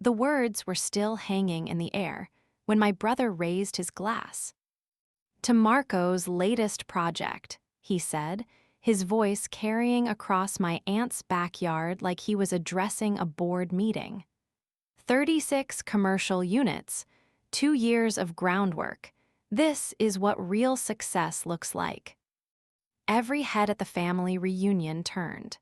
The words were still hanging in the air when my brother raised his glass. "To Marco's latest project," he said, his voice carrying across my aunt's backyard like he was addressing a board meeting. 36 commercial units, 2 years of groundwork. This is what real success looks like. Every head at the family reunion turned.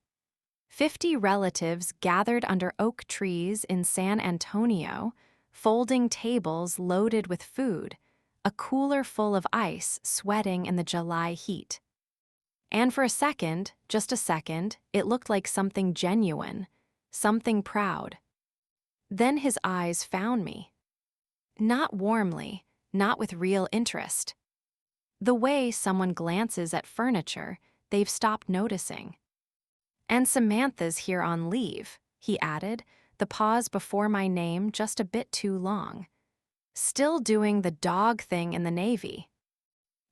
50 relatives gathered under oak trees in San Antonio, folding tables loaded with food, a cooler full of ice sweating in the July heat. And for a second, just a second, it looked like something genuine, something proud. Then his eyes found me. Not warmly, not with real interest. The way someone glances at furniture they've stopped noticing. "And Samantha's here on leave," he added, the pause before my name just a bit too long. "Still doing the dog thing in the Navy."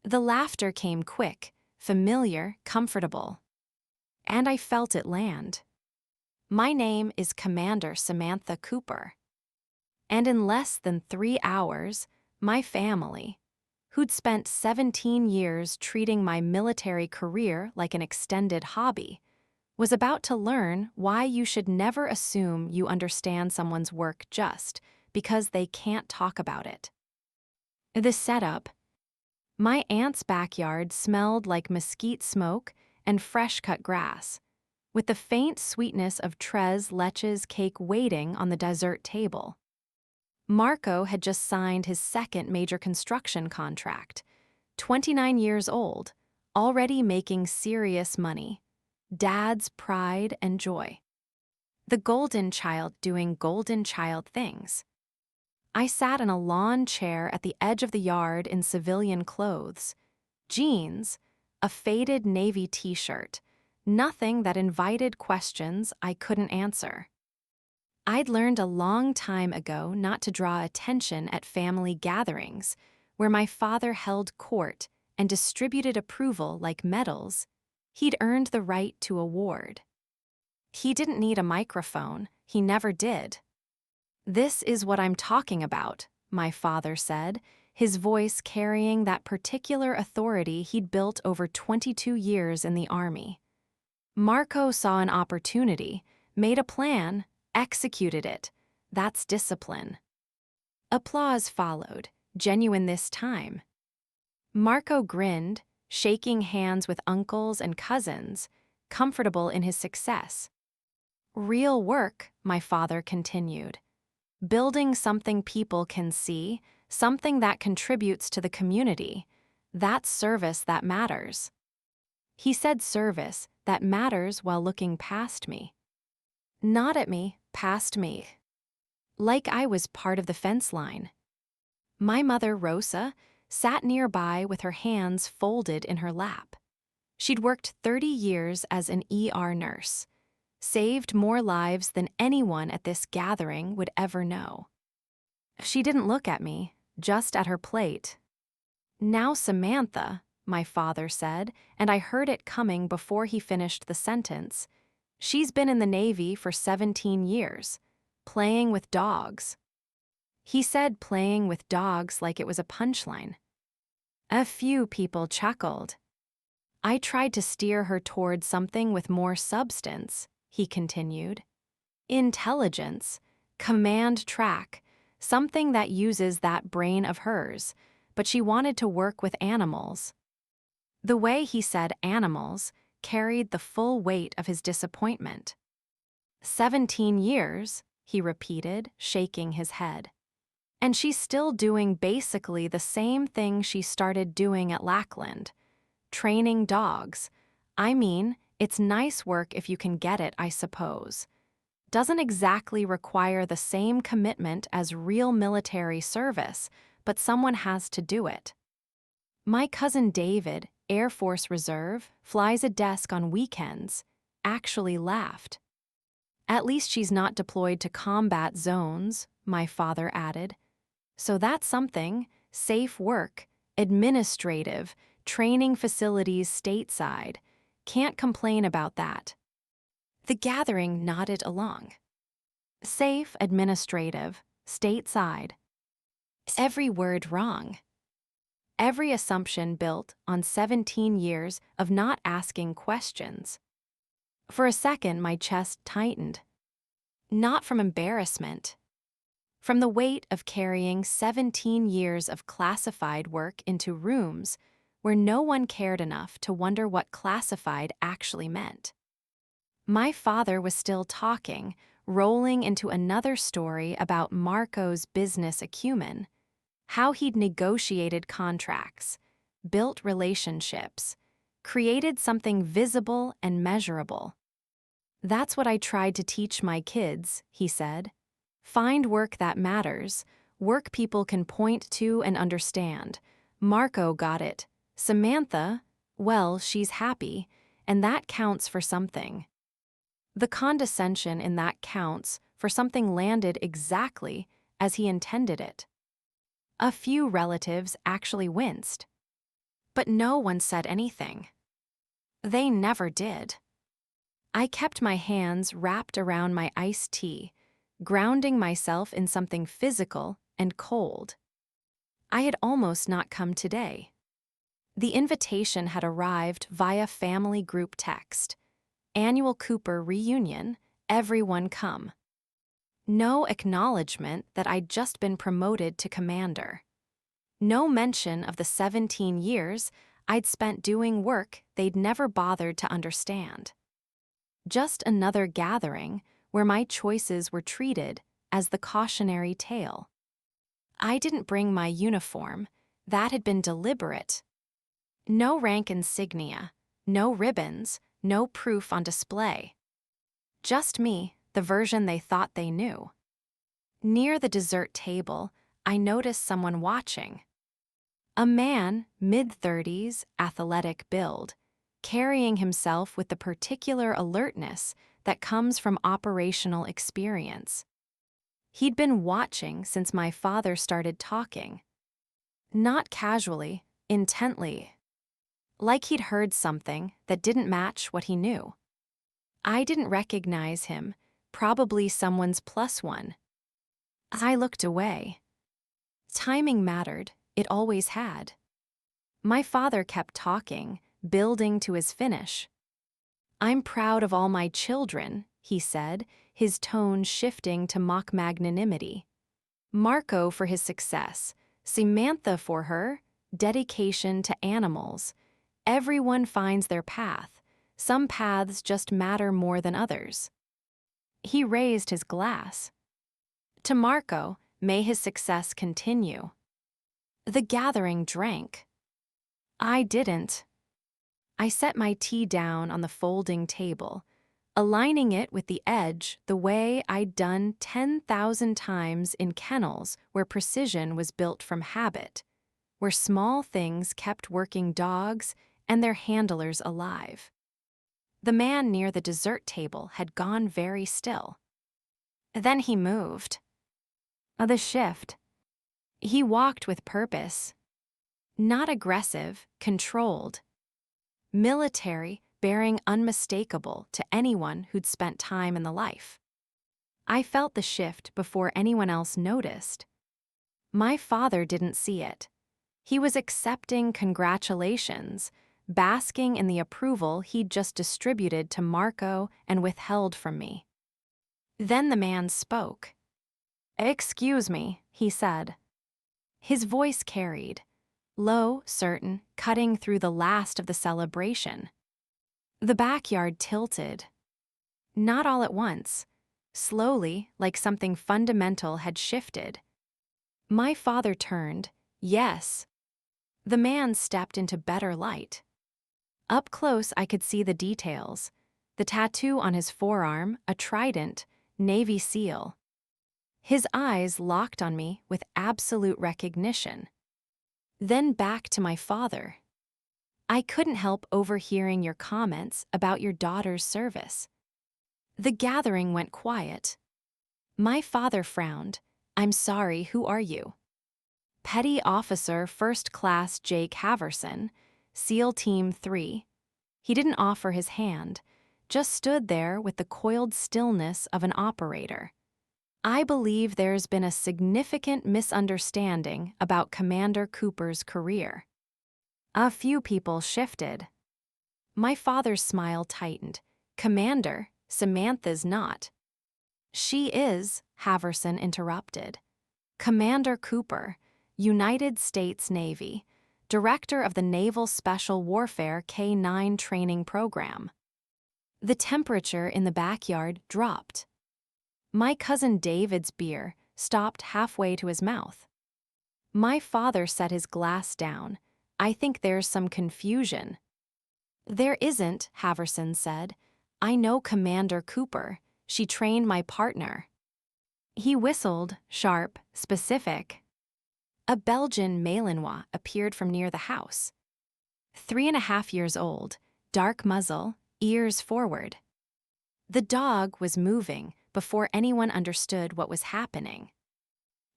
The laughter came quick, familiar, comfortable. And I felt it land. My name is Commander Samantha Cooper. And in less than 3 hours, my family, who'd spent 17 years treating my military career like an extended hobby, was about to learn why you should never assume you understand someone's work just because they can't talk about it. The setup. My aunt's backyard smelled like mesquite smoke and fresh-cut grass, with the faint sweetness of tres leches cake waiting on the dessert table. Marco had just signed his second major construction contract, 29 years old, already making serious money. Dad's pride and joy. The golden child doing golden child things. I sat in a lawn chair at the edge of the yard in civilian clothes, jeans, a faded navy t-shirt, nothing that invited questions I couldn't answer. I'd learned a long time ago not to draw attention at family gatherings where my father held court and distributed approval like medals he'd earned the right to award. He didn't need a microphone, he never did. "This is what I'm talking about," my father said, his voice carrying that particular authority he'd built over 22 years in the Army. Marco saw an opportunity, made a plan, executed it. That's discipline. Applause followed, genuine this time. Marco grinned, shaking hands with uncles and cousins, comfortable in his success. "Real work," my father continued. "Building something people can see, something that contributes to the community. That's service that matters." He said service that matters while looking past me. Not at me, past me. Like I was part of the fence line. My mother, Rosa, sat nearby with her hands folded in her lap. She'd worked 30 years as an ER nurse, saved more lives than anyone at this gathering would ever know. She didn't look at me, just at her plate. "Now Samantha," my father said, and I heard it coming before he finished the sentence. "She's been in the Navy for 17 years, playing with dogs." He said playing with dogs like it was a punchline. A few people chuckled. "I tried to steer her toward something with more substance," he continued. "Intelligence, command track, something that uses that brain of hers, but she wanted to work with animals." The way he said animals carried the full weight of his disappointment. 17 years, he repeated, shaking his head. "And she's still doing basically the same thing she started doing at Lackland, training dogs. I mean, it's nice work if you can get it, I suppose. Doesn't exactly require the same commitment as real military service, but someone has to do it. My cousin David, Air Force Reserve, flies a desk on weekends, actually laughed. At least she's not deployed to combat zones," my father added. "So that's something, safe work, administrative, training facilities stateside. Can't complain about that." The gathering nodded along. Safe, administrative, stateside. Every word wrong. Every assumption built on 17 years of not asking questions. For a second, my chest tightened. Not from embarrassment. From the weight of carrying 17 years of classified work into rooms where no one cared enough to wonder what classified actually meant. My father was still talking, rolling into another story about Marco's business acumen, how he'd negotiated contracts, built relationships, created something visible and measurable. That's what I tried to teach my kids, he said. Find work that matters, work people can point to and understand. Marco got it. Samantha, well, she's happy, and that counts for something. The condescension in that counts for something landed exactly as he intended it. A few relatives actually winced. But no one said anything. They never did. I kept my hands wrapped around my iced tea, grounding myself in something physical and cold. I had almost not come today. The invitation had arrived via family group text. Annual Cooper reunion, everyone come. No acknowledgement that I'd just been promoted to commander. No mention of the 17 years I'd spent doing work they'd never bothered to understand. Just another gathering where my choices were treated as the cautionary tale. I didn't bring my uniform. That had been deliberate. No rank insignia, no ribbons, no proof on display. Just me, the version they thought they knew. Near the dessert table, I noticed someone watching. A man, mid-30s, athletic build, carrying himself with the particular alertness that comes from operational experience. He'd been watching since my father started talking. Not casually, intently. Like he'd heard something that didn't match what he knew. I didn't recognize him, probably someone's plus one. I looked away. Timing mattered, it always had. My father kept talking, building to his finish. I'm proud of all my children, he said, his tone shifting to mock magnanimity. Marco for his success, Samantha for her dedication to animals. Everyone finds their path. Some paths just matter more than others. He raised his glass. To Marco, may his success continue. The gathering drank. I didn't. I set my tea down on the folding table, aligning it with the edge the way I'd done 10,000 times in kennels where precision was built from habit, where small things kept working dogs and their handlers alive. The man near the dessert table had gone very still. Then he moved. The shift. He walked with purpose. Not aggressive, controlled. Military, bearing unmistakable to anyone who'd spent time in the life. I felt the shift before anyone else noticed. My father didn't see it. He was accepting congratulations, basking in the approval he'd just distributed to Marco and withheld from me. Then the man spoke. "Excuse me," he said. His voice carried, low, certain, cutting through the last of the celebration. The backyard tilted. Not all at once, slowly, like something fundamental had shifted. My father turned, yes. The man stepped into better light. Up close, I could see the details. The tattoo on his forearm, a trident, Navy SEAL. His eyes locked on me with absolute recognition. Then back to my father. I couldn't help overhearing your comments about your daughter's service. The gathering went quiet. My father frowned. I'm sorry, who are you? Petty Officer First Class Jake Haverson, SEAL Team 3. He didn't offer his hand, just stood there with the coiled stillness of an operator. I believe there's been a significant misunderstanding about Commander Cooper's career. A few people shifted. My father's smile tightened. Commander, Samantha's not. She is, Haverson interrupted. Commander Cooper, United States Navy, Director of the Naval Special Warfare K-9 Training Program. The temperature in the backyard dropped. My cousin David's beer stopped halfway to his mouth. My father set his glass down. I think there's some confusion. There isn't, Haverson said. I know Commander Cooper. She trained my partner. He whistled, sharp, specific. A Belgian Malinois appeared from near the house. 3.5 years old, dark muzzle, ears forward. The dog was moving before anyone understood what was happening.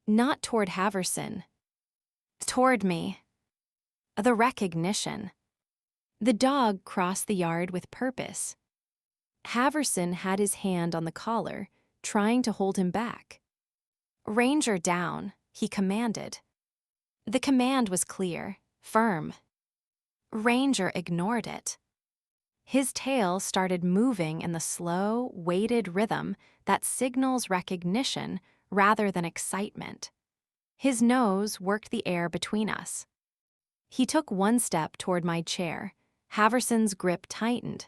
Not toward Haverson. Toward me. The recognition. The dog crossed the yard with purpose. Haverson had his hand on the collar, trying to hold him back. Ranger down, he commanded. The command was clear, firm. Ranger ignored it. His tail started moving in the slow, weighted rhythm that signals recognition rather than excitement. His nose worked the air between us. He took one step toward my chair. Haverson's grip tightened.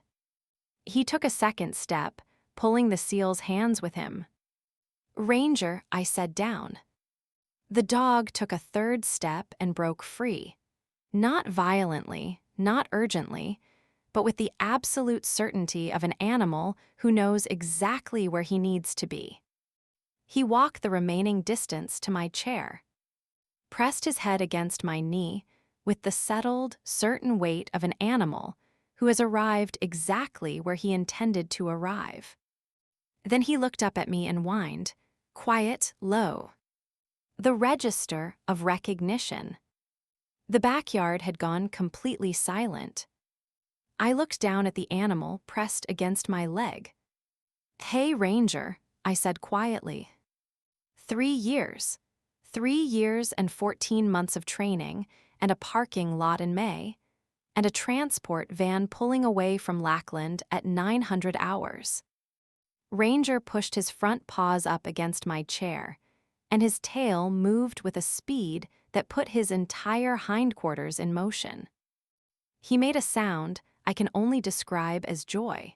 He took a second step, pulling the SEAL's hands with him. Ranger, I said down. The dog took a third step and broke free. Not violently, not urgently, but with the absolute certainty of an animal who knows exactly where he needs to be. He walked the remaining distance to my chair, pressed his head against my knee with the settled, certain weight of an animal who has arrived exactly where he intended to arrive. Then he looked up at me and whined, quiet, low. The register of recognition. The backyard had gone completely silent. I looked down at the animal pressed against my leg. Hey, Ranger, I said quietly. 3 years. 3 years and 14 months of training, and a parking lot in May, and a transport van pulling away from Lackland at 900 hours. Ranger pushed his front paws up against my chair, and his tail moved with a speed that put his entire hindquarters in motion. He made a sound I can only describe as joy.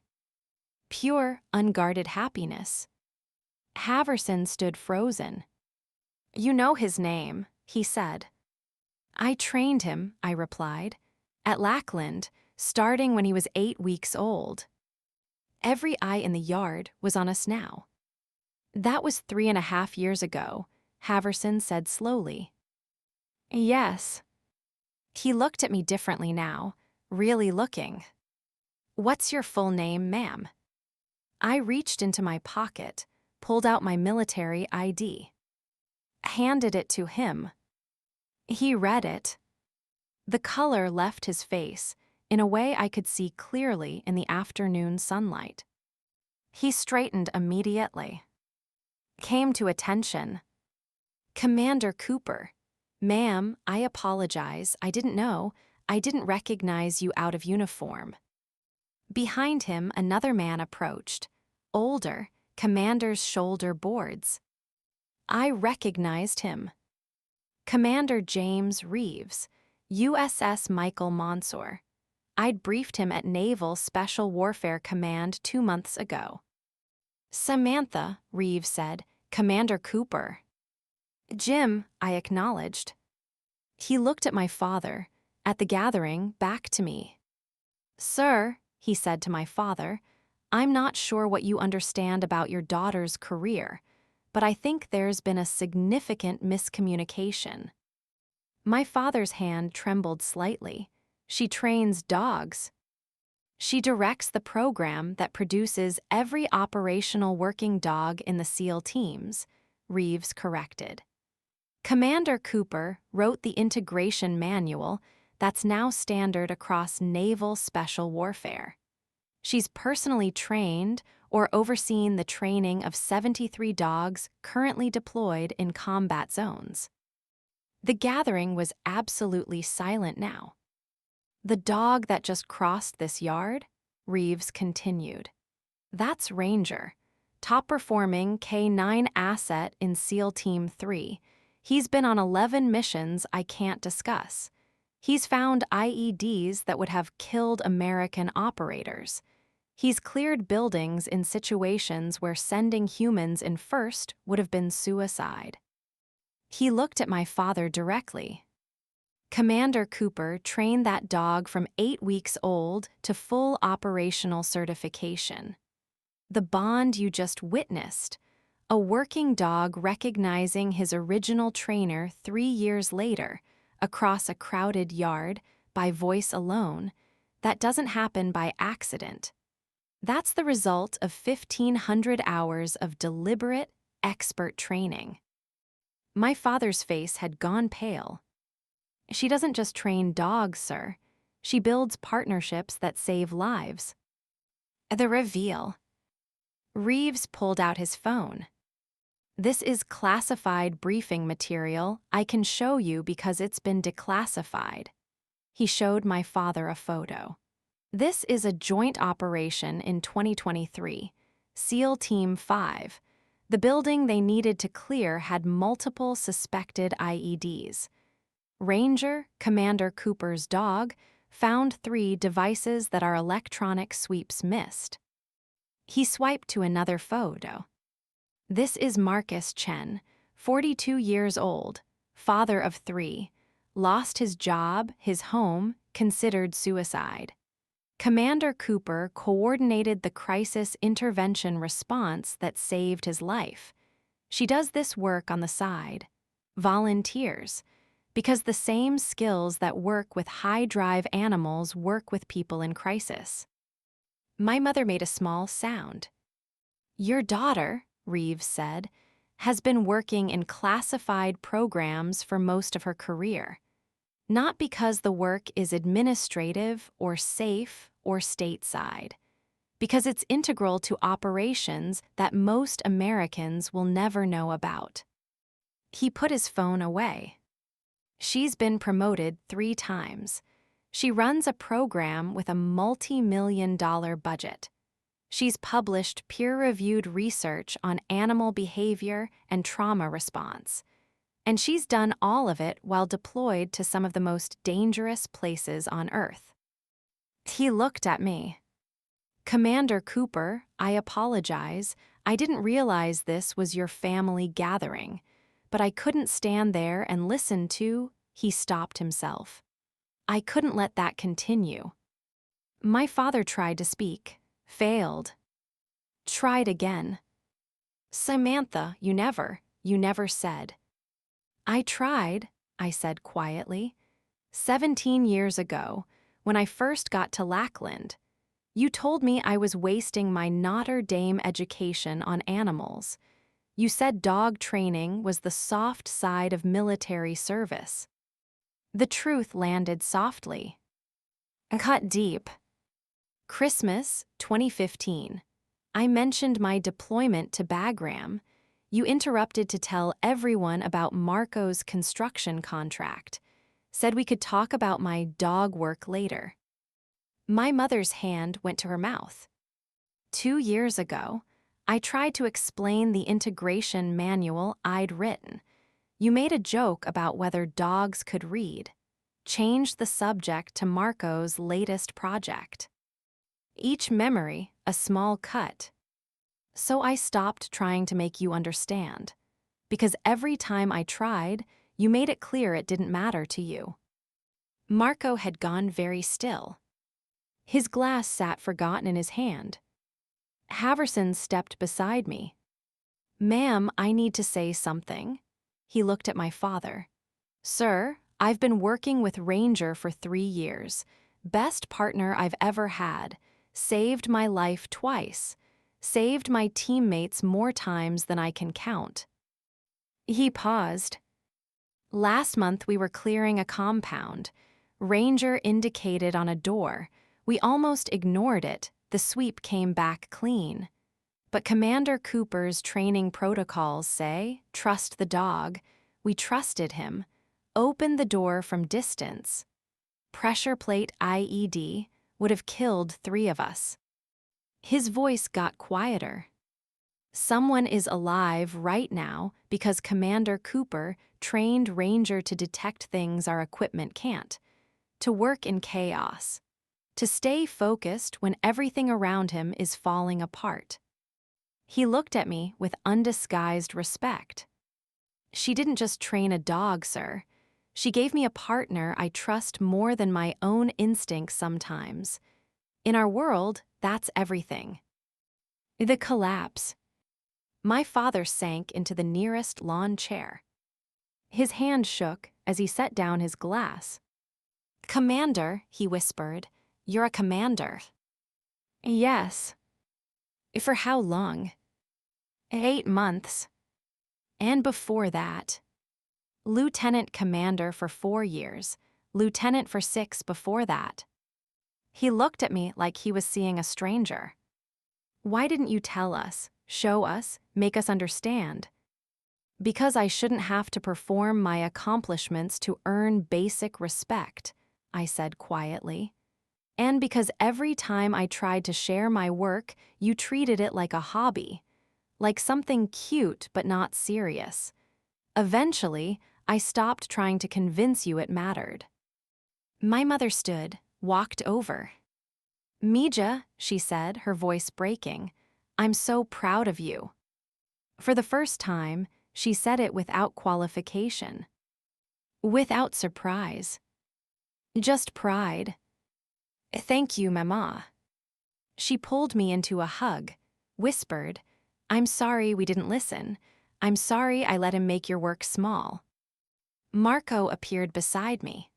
Pure, unguarded happiness. Haverson stood frozen. You know his name, he said. I trained him, I replied, at Lackland, starting when he was 8 weeks old. Every eye in the yard was on us now. That was 3.5 years ago, Haverson said slowly. Yes. He looked at me differently now, really looking. What's your full name, ma'am? I reached into my pocket, pulled out my military ID. Handed it to him. He read it. The color left his face in a way I could see clearly in the afternoon sunlight. He straightened immediately. Came to attention. Commander Cooper. Ma'am, I apologize. I didn't know. I didn't recognize you out of uniform. Behind him, another man approached. Older, commander's shoulder boards. I recognized him. Commander James Reeves, USS Michael Monsor. I'd briefed him at Naval Special Warfare Command 2 months ago. Samantha, Reeves said, Commander Cooper. Jim, I acknowledged. He looked at my father, at the gathering, back to me. Sir, he said to my father, I'm not sure what you understand about your daughter's career, but I think there's been a significant miscommunication. My father's hand trembled slightly. She trains dogs. She directs the program that produces every operational working dog in the SEAL teams, Reeves corrected. Commander Cooper wrote the integration manual that's now standard across naval special warfare. She's personally trained or overseen the training of 73 dogs currently deployed in combat zones. The gathering was absolutely silent now. "The dog that just crossed this yard?" Reeves continued. "That's Ranger, top-performing K-9 asset in SEAL Team 3. He's been on 11 missions I can't discuss. He's found IEDs that would have killed American operators. He's cleared buildings in situations where sending humans in first would have been suicide." He looked at my father directly. "Commander Cooper trained that dog from 8 weeks old to full operational certification. The bond you just witnessed, a working dog recognizing his original trainer 3 years later, across a crowded yard, by voice alone, that doesn't happen by accident. That's the result of 1,500 hours of deliberate, expert training." My father's face had gone pale. "She doesn't just train dogs, sir. She builds partnerships that save lives." The reveal. Reeves pulled out his phone. "This is classified briefing material I can show you because it's been declassified." He showed my father a photo. "This is a joint operation in 2023, SEAL Team 5. The building they needed to clear had multiple suspected IEDs. Ranger, Commander Cooper's dog, found 3 devices that our electronic sweeps missed." He swiped to another photo. "This is Marcus Chen, 42 years old, father of 3, lost his job, his home, considered suicide. Commander Cooper coordinated the crisis intervention response that saved his life. She does this work on the side. Volunteers. Because the same skills that work with high-drive animals work with people in crisis." My mother made a small sound. "Your daughter," Reeves said, "has been working in classified programs for most of her career. Not because the work is administrative or safe or stateside. Because it's integral to operations that most Americans will never know about." He put his phone away. "She's been promoted 3 times. She runs a program with a multi-million-dollar budget. She's published peer-reviewed research on animal behavior and trauma response. And she's done all of it while deployed to some of the most dangerous places on Earth." He looked at me. "Commander Cooper, I apologize. I didn't realize this was your family gathering. But I couldn't stand there and listen to—" He stopped himself. "I couldn't let that continue." My father tried to speak, failed. Tried again. "Samantha, you never said." "I tried," I said quietly. 17 years ago, when I first got to Lackland, you told me I was wasting my Notre Dame education on animals. You said dog training was the soft side of military service." The truth landed softly. Cut deep. Christmas 2015. I mentioned my deployment to Bagram. You interrupted to tell everyone about Marco's construction contract. Said we could talk about my dog work later. My mother's hand went to her mouth. 2 years ago, I tried to explain the integration manual I'd written. You made a joke about whether dogs could read. Changed the subject to Marco's latest project. Each memory, a small cut. So I stopped trying to make you understand. Because every time I tried, you made it clear it didn't matter to you. Marco had gone very still. His glass sat forgotten in his hand. Haverson stepped beside me. "Ma'am, I need to say something." He looked at my father. "Sir, I've been working with Ranger for 3 years. Best partner I've ever had. Saved my life twice. Saved my teammates more times than I can count." He paused. "Last month we were clearing a compound. Ranger indicated on a door. We almost ignored it. The sweep came back clean. But Commander Cooper's training protocols say, trust the dog. We trusted him. Open the door from distance. Pressure plate IED would have killed 3 of us. His voice got quieter. Someone is alive right now because Commander Cooper trained Ranger to detect things our equipment can't, to work in chaos, to stay focused when everything around him is falling apart. He looked at me with undisguised respect. She didn't just train a dog, sir. She gave me a partner I trust more than my own instincts sometimes. In our world, that's everything. The collapse. My father sank into the nearest lawn chair. His hand shook as he set down his glass. Commander, he whispered, you're a commander. Yes. For how long? 8 months. And before that, lieutenant commander for 4 years, lieutenant for 6 before that. He looked at me like he was seeing a stranger. Why didn't you tell us, show us, make us understand? Because I shouldn't have to perform my accomplishments to earn basic respect, I said quietly. And because every time I tried to share my work, you treated it like a hobby, like something cute but not serious. Eventually, I stopped trying to convince you it mattered. My mother stood, walked over. Mija, she said, her voice breaking, I'm so proud of you. For the first time, she said it without qualification. Without surprise. Just pride. Thank you, Mama. She pulled me into a hug, whispered, I'm sorry we didn't listen. I'm sorry I let him make your work small. Marco appeared beside me.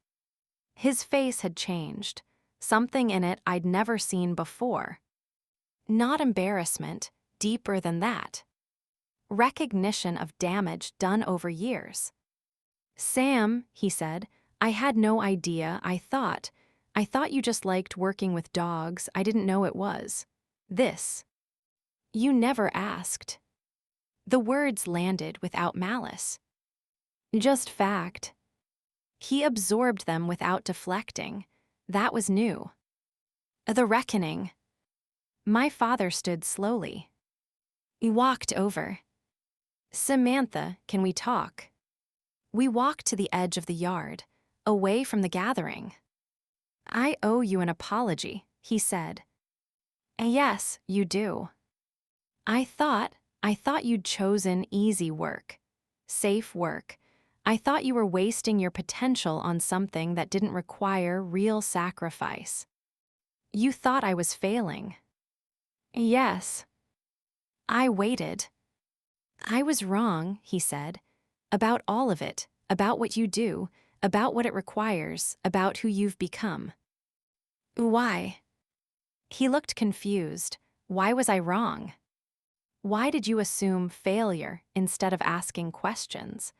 His face had changed, something in it I'd never seen before. Not embarrassment, deeper than that. Recognition of damage done over years. Sam, he said, I had no idea. I thought you just liked working with dogs. I didn't know it was this. You never asked. The words landed without malice. Just fact. He absorbed them without deflecting. That was new. The reckoning. My father stood slowly. He walked over. Samantha, can we talk? We walked to the edge of the yard, away from the gathering. I owe you an apology, he said. Yes, you do. I thought you'd chosen easy work, safe work. I thought you were wasting your potential on something that didn't require real sacrifice. You thought I was failing. Yes. I waited. I was wrong, he said, about all of it, about what you do, about what it requires, about who you've become. Why? He looked confused. Why was I wrong? Why did you assume failure instead of asking questions?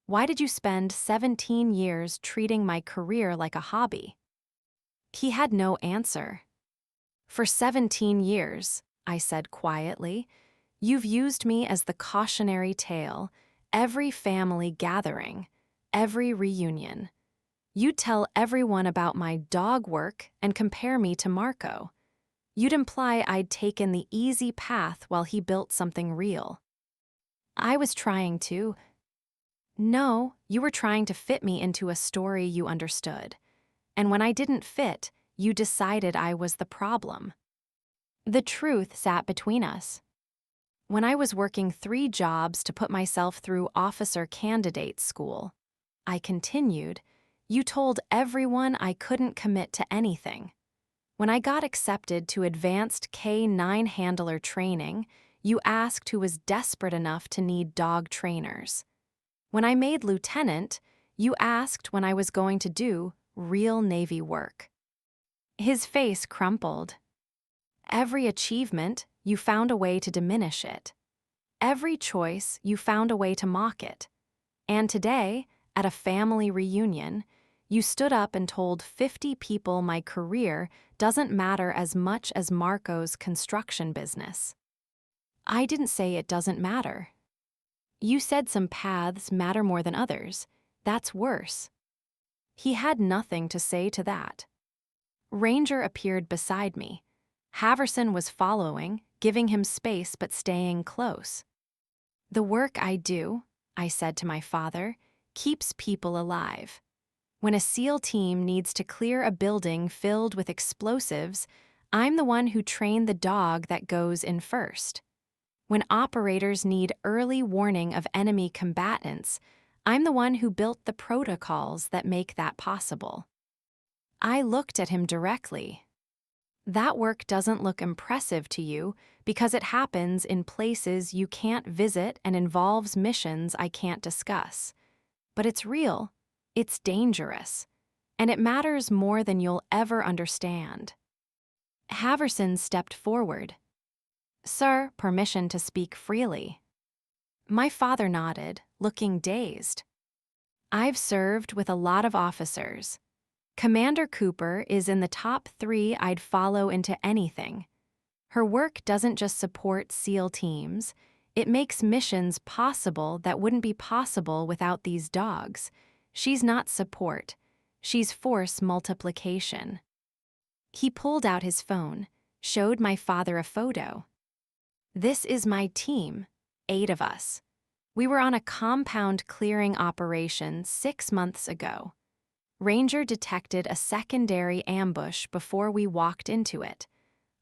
Why did you spend 17 years treating my career like a hobby? He had no answer. For 17 years, I said quietly, you've used me as the cautionary tale, every family gathering, every reunion. You'd tell everyone about my dog work and compare me to Marco. You'd imply I'd taken the easy path while he built something real. I was trying to. No, you were trying to fit me into a story you understood. And when I didn't fit, you decided I was the problem. The truth sat between us. When I was working 3 jobs to put myself through officer candidate school, I continued, you told everyone I couldn't commit to anything. When I got accepted to advanced K9 handler training, you asked who was desperate enough to need dog trainers. When I made lieutenant, you asked when I was going to do real Navy work. His face crumpled. Every achievement, you found a way to diminish it. Every choice, you found a way to mock it. And today, at a family reunion, you stood up and told 50 people my career doesn't matter as much as Marco's construction business. I didn't say it doesn't matter. You said some paths matter more than others. That's worse. He had nothing to say to that. Ranger appeared beside me. Haverson was following, giving him space but staying close. The work I do, I said to my father, keeps people alive. When a SEAL team needs to clear a building filled with explosives, I'm the one who trained the dog that goes in first. When operators need early warning of enemy combatants, I'm the one who built the protocols that make that possible. I looked at him directly. That work doesn't look impressive to you because it happens in places you can't visit and involves missions I can't discuss. But it's real, it's dangerous, and it matters more than you'll ever understand. Haverson stepped forward. Sir, permission to speak freely. My father nodded, looking dazed. I've served with a lot of officers. Commander Cooper is in the top 3 I'd follow into anything. Her work doesn't just support SEAL teams, it makes missions possible that wouldn't be possible without these dogs. She's not support, she's force multiplication. He pulled out his phone, showed my father a photo. This is my team, 8 of us. We were on a compound clearing operation 6 months ago. Ranger detected a secondary ambush before we walked into it.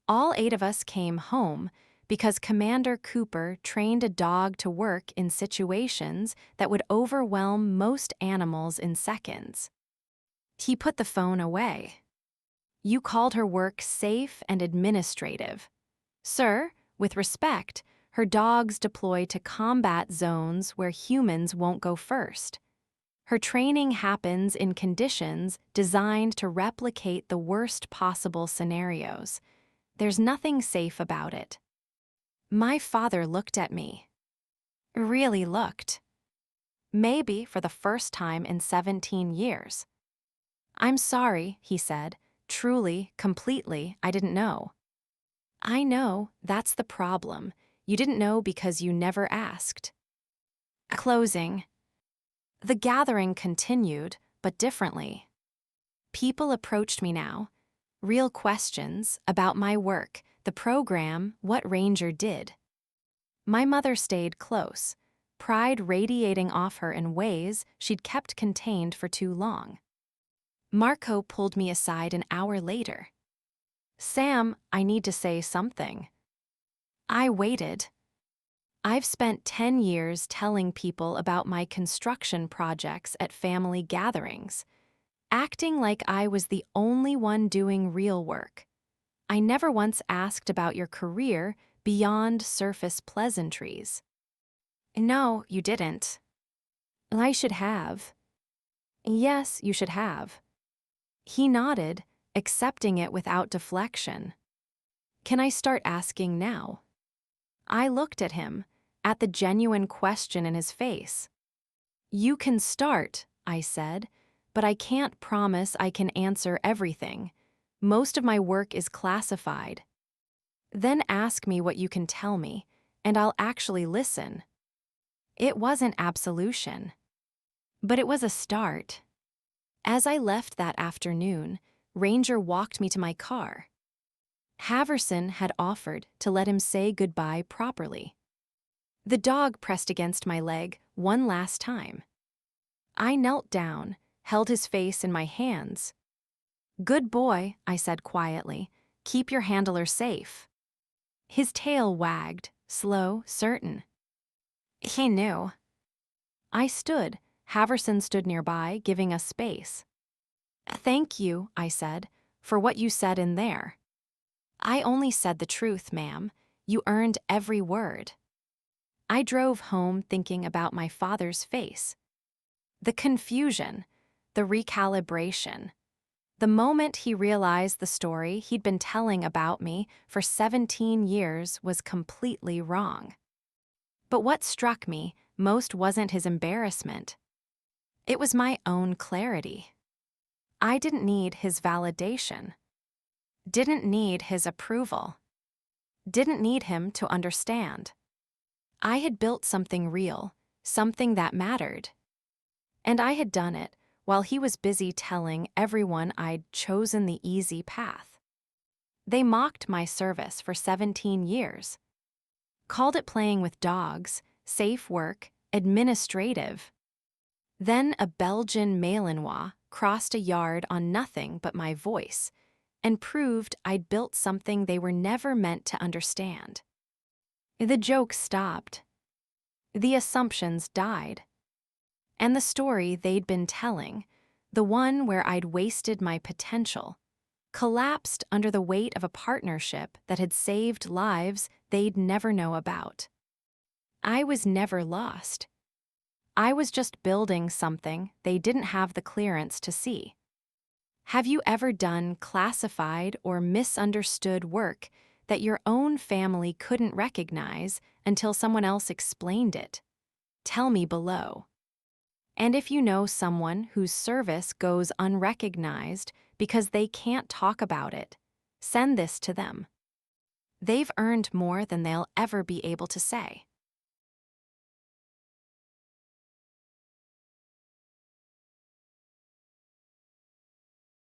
All 8 of us came home because Commander Cooper trained a dog to work in situations that would overwhelm most animals in seconds. He put the phone away. You called her work safe and administrative. Sir, with respect, her dogs deploy to combat zones where humans won't go first. Her training happens in conditions designed to replicate the worst possible scenarios. There's nothing safe about it. My father looked at me. Really looked. Maybe for the first time in 17 years. I'm sorry, he said. Truly, completely, I didn't know. I know, that's the problem. You didn't know because you never asked. Closing. The gathering continued, but differently. People approached me now. Real questions about my work, the program, what Ranger did. My mother stayed close, pride radiating off her in ways she'd kept contained for too long. Marco pulled me aside an hour later. Sam, I need to say something. I waited. I've spent 10 years telling people about my construction projects at family gatherings, acting like I was the only one doing real work. I never once asked about your career beyond surface pleasantries. No, you didn't. I should have. Yes, you should have. He nodded, accepting it without deflection. Can I start asking now? I looked at him, at the genuine question in his face. You can start, I said, but I can't promise I can answer everything. Most of my work is classified. Then ask me what you can tell me, and I'll actually listen. It wasn't absolution, but it was a start. As I left that afternoon, Ranger walked me to my car. Haverson had offered to let him say goodbye properly. The dog pressed against my leg one last time. I knelt down, held his face in my hands. Good boy, I said quietly. Keep your handler safe. His tail wagged, slow, certain. He knew. I stood. Haverson stood nearby, giving us space. Thank you, I said, for what you said in there. I only said the truth, ma'am. You earned every word. I drove home thinking about my father's face. The confusion, the recalibration. The moment he realized the story he'd been telling about me for 17 years was completely wrong. But what struck me most wasn't his embarrassment. It was my own clarity. I didn't need his validation. Didn't need his approval. Didn't need him to understand. I had built something real, something that mattered. And I had done it while he was busy telling everyone I'd chosen the easy path. They mocked my service for 17 years, called it playing with dogs, safe work, administrative. Then a Belgian Malinois crossed a yard on nothing but my voice and proved I'd built something they were never meant to understand. The jokes stopped. The assumptions died. And the story they'd been telling, the one where I'd wasted my potential, collapsed under the weight of a partnership that had saved lives they'd never know about. I was never lost. I was just building something they didn't have the clearance to see. Have you ever done classified or misunderstood work that your own family couldn't recognize until someone else explained it? Tell me below. And if you know someone whose service goes unrecognized because they can't talk about it, send this to them. They've earned more than they'll ever be able to say.